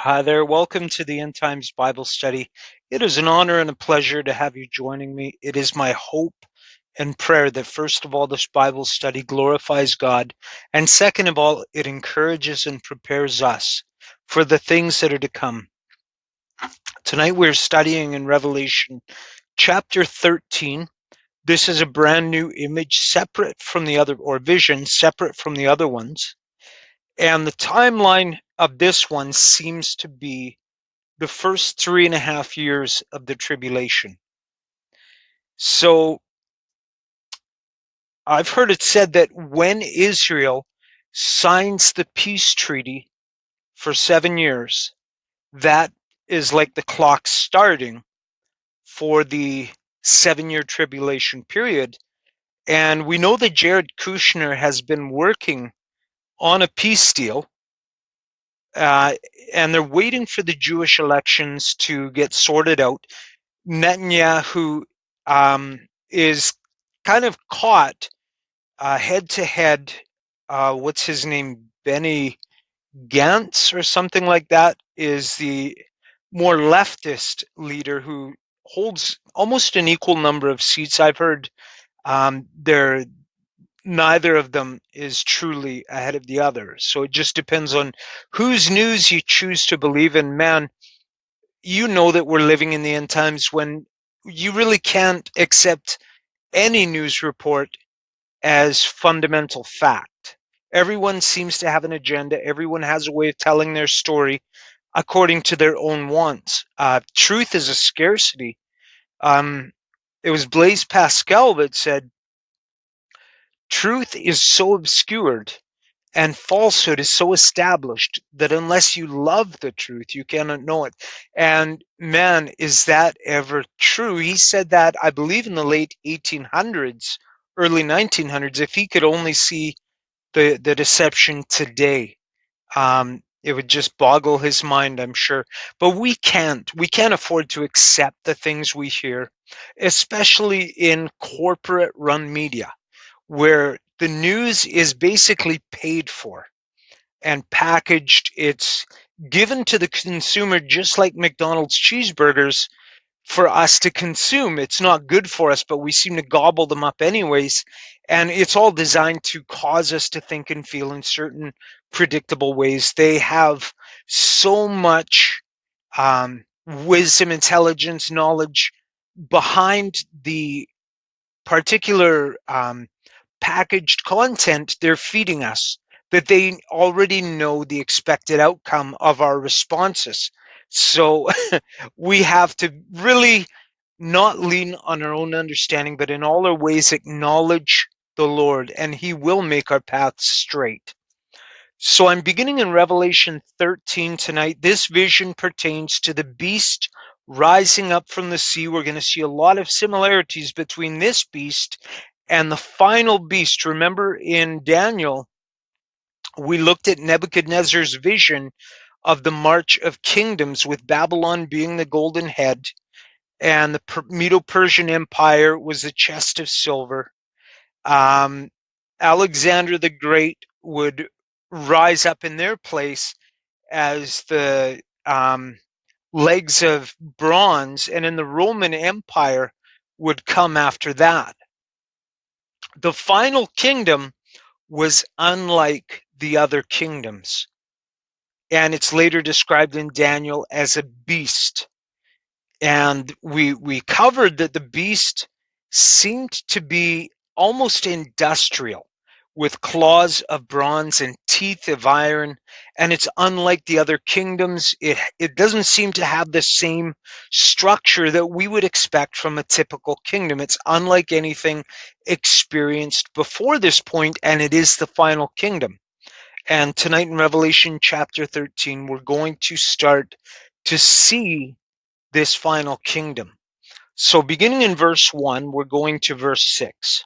Hi there. Welcome to the End Times Bible Study. It is an honor and a pleasure to have you joining me. It is my hope and prayer that, first of all, this Bible study glorifies God, and second of all, it encourages and prepares us for the things that are to come. Tonight we're studying in Revelation chapter 13. This is a brand new image separate from the other, or vision separate from the other ones. And the timeline of this one seems to be the first 3.5 years of the tribulation. So I've heard it said that when Israel signs the peace treaty for 7 years, that is like the clock starting for the 7-year tribulation period. And we know that Jared Kushner has been working on a peace deal, and they're waiting for the Jewish elections to get sorted out. Netanyahu is kind of caught head to head. What's his name? Benny Gantz or something like that is the more leftist leader who holds almost an equal number of seats. I've heard they're neither of them is truly ahead of the other. So it just depends on whose news you choose to believe in. Man, you know that we're living in the end times when you really can't accept any news report as fundamental fact. Everyone seems to have an agenda. Everyone has a way of telling their story according to their own wants. Truth is a scarcity. It was Blaise Pascal that said, truth is so obscured and falsehood is so established that unless you love the truth, you cannot know it. And man, is that ever true? He said that, I believe, in the late 1800s, early 1900s, if he could only see the deception today. It would just boggle his mind, I'm sure. But we can't afford to accept the things we hear, especially in corporate run media, where the news is basically paid for and packaged. It's given to the consumer just like McDonald's cheeseburgers for us to consume. It's not good for us, but we seem to gobble them up anyways. And it's all designed to cause us to think and feel in certain predictable ways. They have so much wisdom, intelligence, knowledge behind the particular packaged content they're feeding us, that they already know the expected outcome of our responses. So we have to really not lean on our own understanding, but in all our ways acknowledge the Lord, and He will make our paths straight. So I'm beginning in Revelation 13 tonight. This vision pertains to the beast rising up from the sea. We're going to see a lot of similarities between this beast and the final beast. Remember in Daniel, we looked at Nebuchadnezzar's vision of the march of kingdoms, with Babylon being the golden head, and the Medo-Persian Empire was the chest of silver. Alexander the Great would rise up in their place as the legs of bronze, and in the Roman Empire would come after that. The final kingdom was unlike the other kingdoms, and it's later described in Daniel as a beast. And we covered that the beast seemed to be almost industrial, with claws of bronze and teeth of iron, and it's unlike the other kingdoms. It doesn't seem to have the same structure that we would expect from a typical kingdom. It's unlike anything experienced before this point, and it is the final kingdom. And tonight in Revelation chapter 13, we're going to start to see this final kingdom. So beginning in verse 1, we're going to verse 6.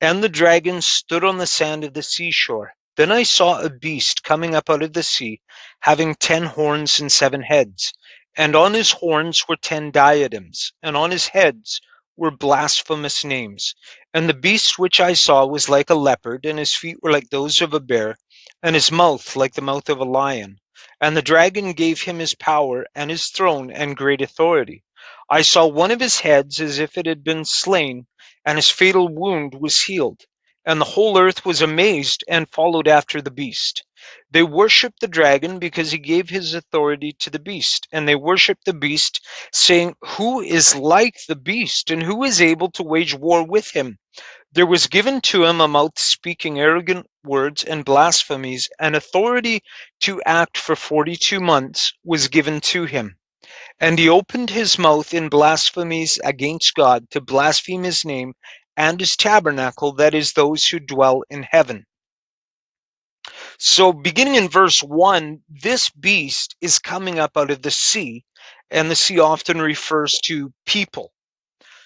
And the dragon stood on the sand of the seashore. Then I saw a beast coming up out of the sea, having 10 horns and 7 heads. And on his horns were 10 diadems, and on his heads were blasphemous names. And the beast which I saw was like a leopard, and his feet were like those of a bear, and his mouth like the mouth of a lion. And the dragon gave him his power and his throne and great authority. I saw one of his heads as if it had been slain, and his fatal wound was healed. And the whole earth was amazed and followed after the beast. They worshipped the dragon because he gave his authority to the beast. And they worshipped the beast, saying, "Who is like the beast, and who is able to wage war with him?" There was given to him a mouth speaking arrogant words and blasphemies, and authority to act for 42 months was given to him. And he opened his mouth in blasphemies against God, to blaspheme his name and his tabernacle, that is, those who dwell in heaven. So, beginning in verse 1, this beast is coming up out of the sea, and the sea often refers to people.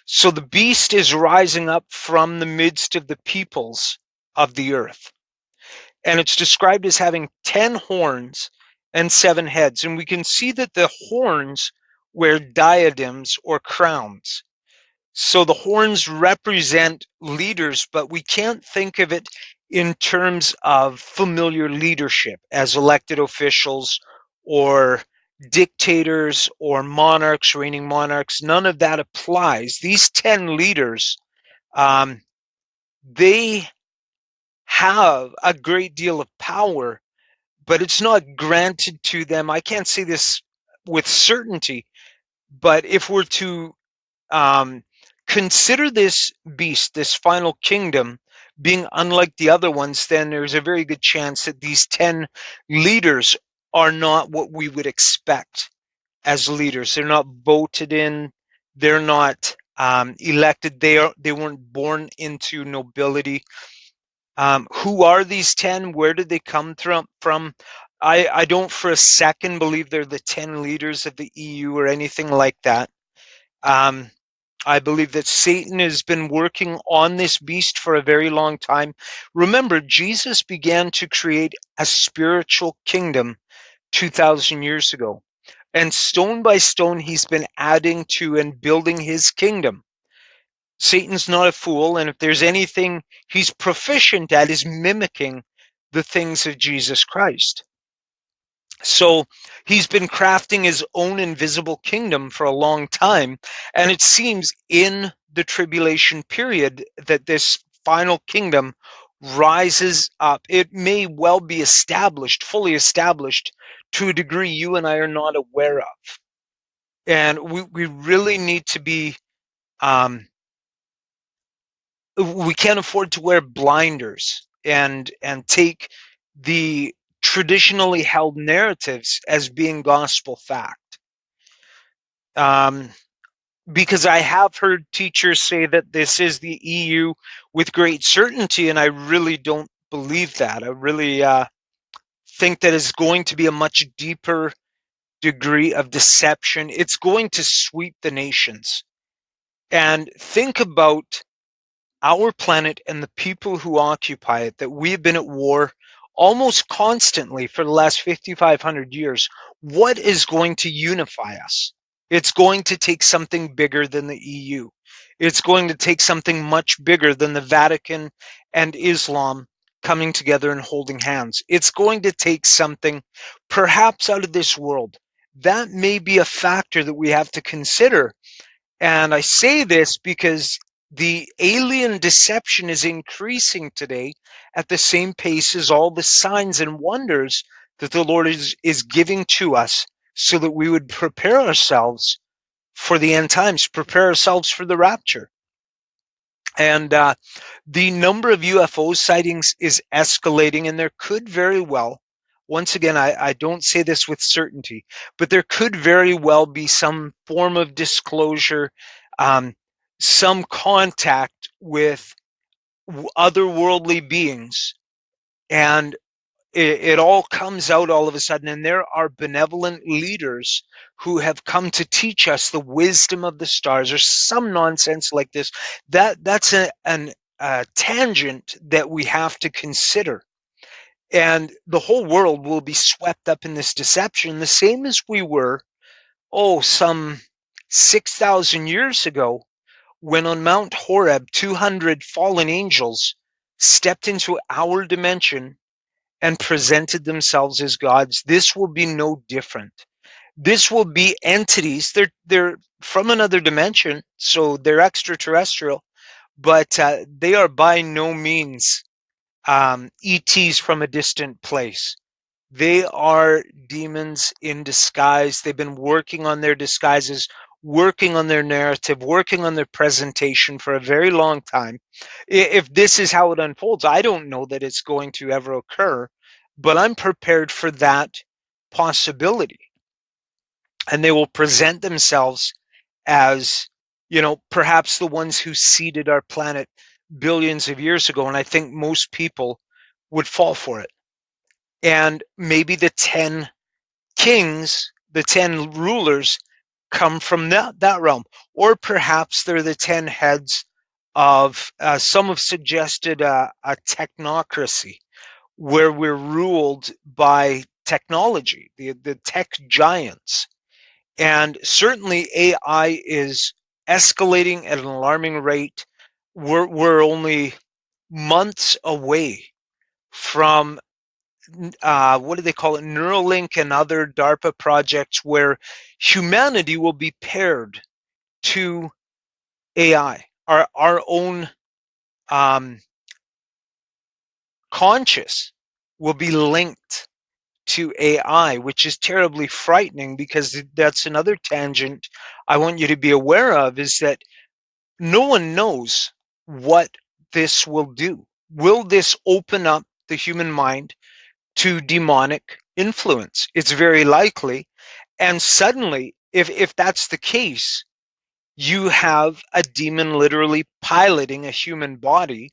So the beast is rising up from the midst of the peoples of the earth. And it's described as having 10 horns and 7 heads. And we can see that the horns wear diadems or crowns. So the horns represent leaders, but we can't think of it in terms of familiar leadership as elected officials or dictators or monarchs, reigning monarchs. None of that applies. These 10 leaders, they have a great deal of power, but it's not granted to them. I can't say this with certainty, but if we're to consider this beast, this final kingdom, being unlike the other ones, then there's a very good chance that these 10 leaders are not what we would expect as leaders. They're not voted in. They're not elected. They weren't born into nobility. Who are these 10? Where did they come from? I don't for a second believe they're the 10 leaders of the EU or anything like that. I believe that Satan has been working on this beast for a very long time. Remember, Jesus began to create a spiritual kingdom 2,000 years ago. And stone by stone, he's been adding to and building his kingdom. Satan's not a fool, and if there's anything he's proficient at is mimicking the things of Jesus Christ. So he's been crafting his own invisible kingdom for a long time, and it seems in the tribulation period that this final kingdom rises up. It may well be established, fully established, to a degree you and I are not aware of. And we really need to be, we can't afford to wear blinders and take the traditionally held narratives as being gospel fact. Because I have heard teachers say that this is the EU with great certainty, and I really don't believe that. I really think that it's going to be a much deeper degree of deception. It's going to sweep the nations. And think about our planet and the people who occupy it, that we've been at war almost constantly for the last 5,500 years. What is going to unify us? It's going to take something bigger than the EU. It's going to take something much bigger than the Vatican and Islam coming together and holding hands. It's going to take something perhaps out of this world. That may be a factor that we have to consider. And I say this because the alien deception is increasing today at the same pace as all the signs and wonders that the Lord is giving to us, so that we would prepare ourselves for the end times, prepare ourselves for the rapture. And the number of UFO sightings is escalating, and there could very well, once again, I don't say this with certainty, but there could very well be some form of disclosure, some contact with otherworldly beings, and it all comes out all of a sudden. And there are benevolent leaders who have come to teach us the wisdom of the stars, or some nonsense like this. That's a tangent that we have to consider. And the whole world will be swept up in this deception, the same as we were, some 6,000 years ago, when on Mount Horeb, 200 fallen angels stepped into our dimension and presented themselves as gods, this will be no different. This will be entities. They're from another dimension, so they're extraterrestrial, but they are by no means ETs from a distant place. They are demons in disguise. They've been working on their disguises, working on their narrative, working on their presentation for a very long time. If this is how it unfolds, I don't know that it's going to ever occur, but I'm prepared for that possibility. And they will present themselves as, perhaps the ones who seeded our planet billions of years ago. And I think most people would fall for it. And maybe the 10 kings, the 10 rulers, come from that realm. Or perhaps they're the 10 heads of, some have suggested a technocracy where we're ruled by technology, the tech giants. And certainly AI is escalating at an alarming rate. We're only months away from what do they call it? Neuralink and other DARPA projects where humanity will be paired to AI. Our own um, conscious will be linked to AI, which is terribly frightening, because that's another tangent I want you to be aware of, is that no one knows what this will do. Will this open up the human mind to demonic influence? It's very likely. And suddenly, if that's the case, you have a demon literally piloting a human body.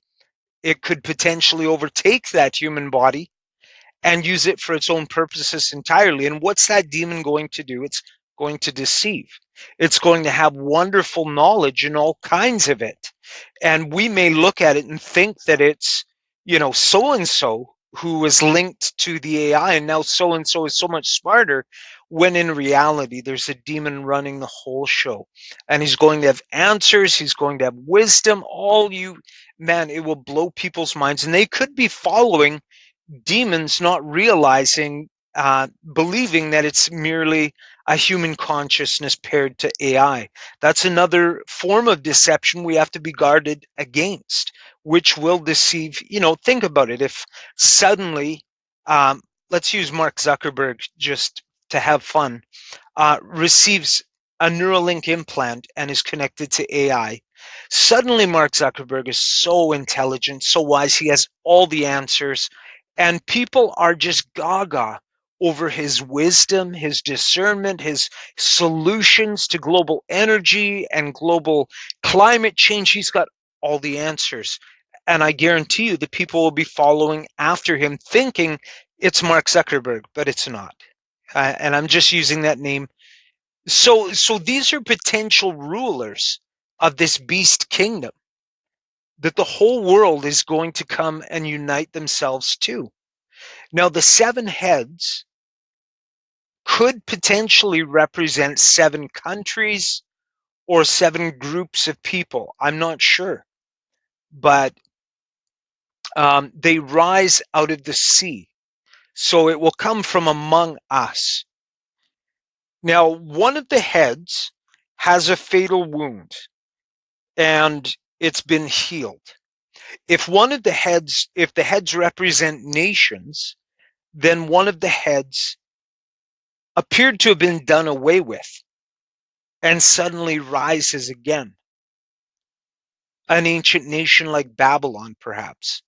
It could potentially overtake that human body and use it for its own purposes entirely. And what's that demon going to do? It's going to deceive. It's going to have wonderful knowledge in all kinds of it. And we may look at it and think that it's, so and so who is linked to the AI, and now so and so is so much smarter, when in reality, there's a demon running the whole show. And he's going to have answers, he's going to have wisdom. Man, it will blow people's minds. And they could be following demons, not realizing, believing that it's merely a human consciousness paired to AI. That's another form of deception we have to be guarded against, which will deceive. Think about it. If suddenly, let's use Mark Zuckerberg just to have fun, receives a Neuralink implant and is connected to AI. Suddenly, Mark Zuckerberg is so intelligent, so wise, he has all the answers, and people are just gaga over his wisdom, his discernment, his solutions to global energy and global climate change. He's got all the answers. And I guarantee you the people will be following after him thinking it's Mark Zuckerberg, but it's not. And I'm just using that name. So these are potential rulers of this beast kingdom that the whole world is going to come and unite themselves to. Now, the 7 heads could potentially represent 7 countries or 7 groups of people. I'm not sure. But they rise out of the sea. So it will come from among us. Now, one of the heads has a fatal wound, and it's been healed. If the heads represent nations, then one of the heads appeared to have been done away with and suddenly rises again. An ancient nation like Babylon, perhaps.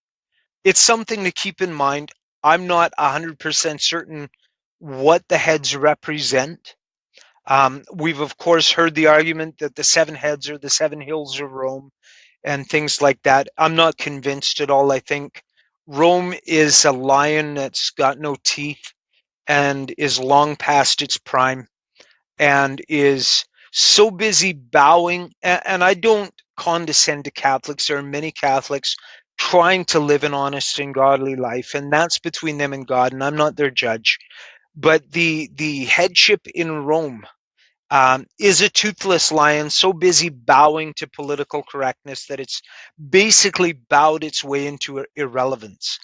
It's something to keep in mind. I'm not 100% certain what the heads represent. We've, of course, heard the argument that the 7 heads are the 7 hills of Rome and things like that. I'm not convinced at all. I think Rome is a lion that's got no teeth and is long past its prime and is so busy bowing. And I don't condescend to Catholics. There are many Catholics trying to live an honest and godly life, and that's between them and God, and I'm not their judge. But the headship in Rome is a toothless lion so busy bowing to political correctness that it's basically bowed its way into irrelevance.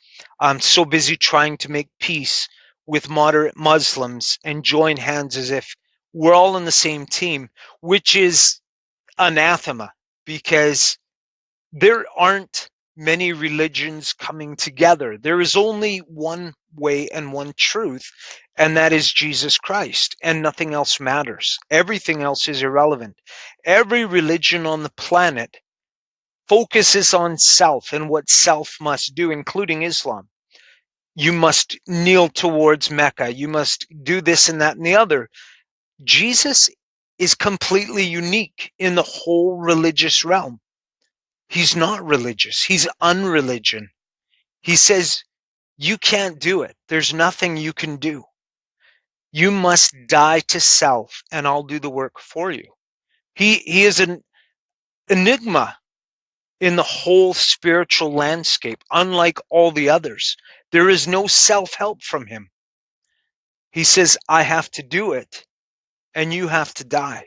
So busy trying to make peace with moderate Muslims and join hands as if we're all on the same team, which is anathema because there aren't many religions coming together. There is only one way and one truth, and that is Jesus Christ, and nothing else matters. Everything else is irrelevant. Every religion on the planet focuses on self and what self must do, including Islam. You must kneel towards Mecca. You must do this and that and the other. Jesus is completely unique in the whole religious realm. He's not religious. He's unreligion. He says, you can't do it. There's nothing you can do. You must die to self and I'll do the work for you. He is an enigma in the whole spiritual landscape, unlike all the others. There is no self-help from him. He says, I have to do it and you have to die.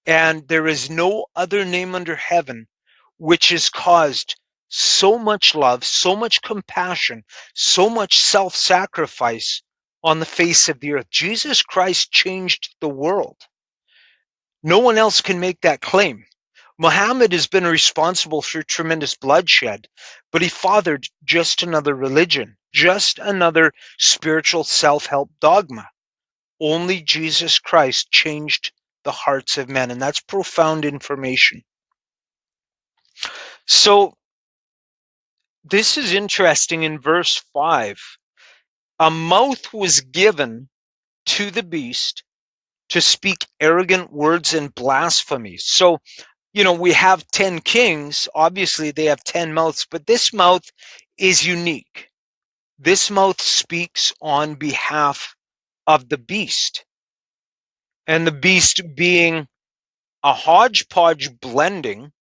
And there is no other name under heaven which has caused so much love, so much compassion, so much self-sacrifice on the face of the earth. Jesus Christ changed the world. No one else can make that claim. Muhammad has been responsible for tremendous bloodshed, but he fathered just another religion, just another spiritual self-help dogma. Only Jesus Christ changed the hearts of men, and that's profound information. So this is interesting in verse 5. A mouth was given to the beast to speak arrogant words and blasphemies. So, we have 10 kings. Obviously, they have 10 mouths, but this mouth is unique. This mouth speaks on behalf of the beast. And the beast being a hodgepodge blending.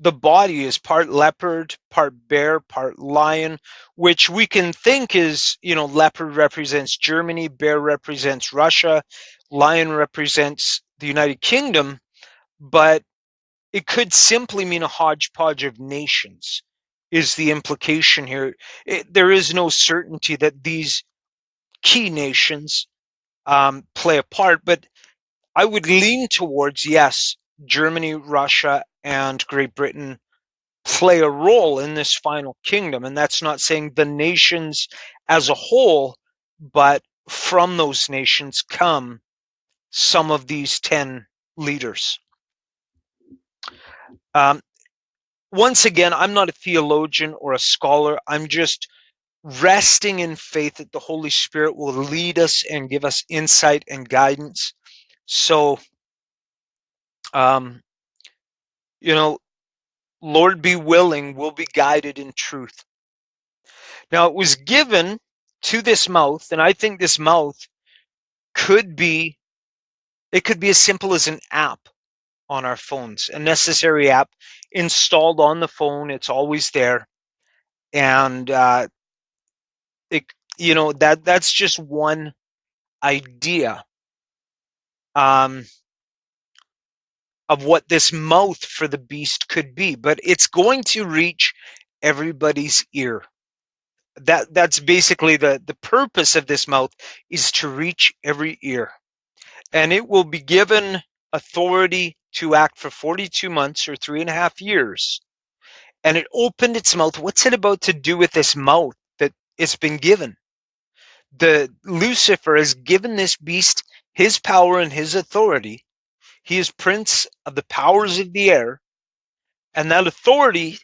The body is part leopard, part bear, part lion, which we can think is, leopard represents Germany, bear represents Russia, lion represents the United Kingdom, but it could simply mean a hodgepodge of nations, is the implication here. There is no certainty that these key nations play a part, but I would lean towards, yes, Germany, Russia, and Great Britain play a role in this final kingdom. And that's not saying the nations as a whole, but from those nations come some of these 10 leaders. Once again, I'm not a theologian or a scholar. I'm just resting in faith that the Holy Spirit will lead us and give us insight and guidance. So, Lord be willing, we'll be guided in truth. Now, it was given to this mouth, and I think this mouth could be as simple as an app on our phones, a necessary app installed on the phone. It's always there. And that's just one idea of what this mouth for the beast could be, but it's going to reach everybody's ear. That's basically the purpose of this mouth, is to reach every ear. And it will be given authority to act for 42 months or 3.5 years. And it opened its mouth. What's it about to do with this mouth that it's been given? The Lucifer has given this beast his power and his authority. He is prince of the powers of the air, and that authority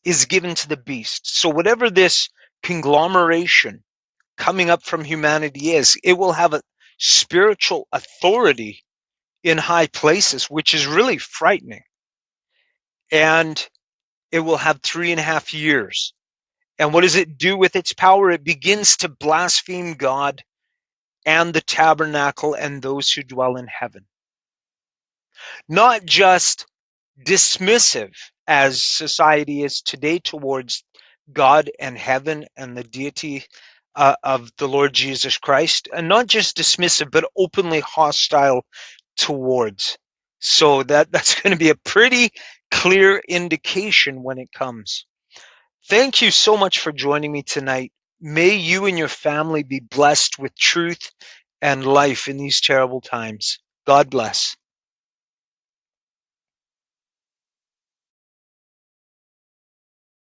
is given to the beast. So whatever this conglomeration coming up from humanity is, it will have a spiritual authority in high places, which is really frightening. And it will have 3.5 years. And what does it do with its power? It begins to blaspheme God and the tabernacle and those who dwell in heaven. Not just dismissive, as society is today, towards God and heaven and the deity of the Lord Jesus Christ, and not just dismissive, but openly hostile towards. So that's going to be a pretty clear indication when it comes. Thank you so much for joining me tonight. May you and your family be blessed with truth and life in these terrible times. God bless.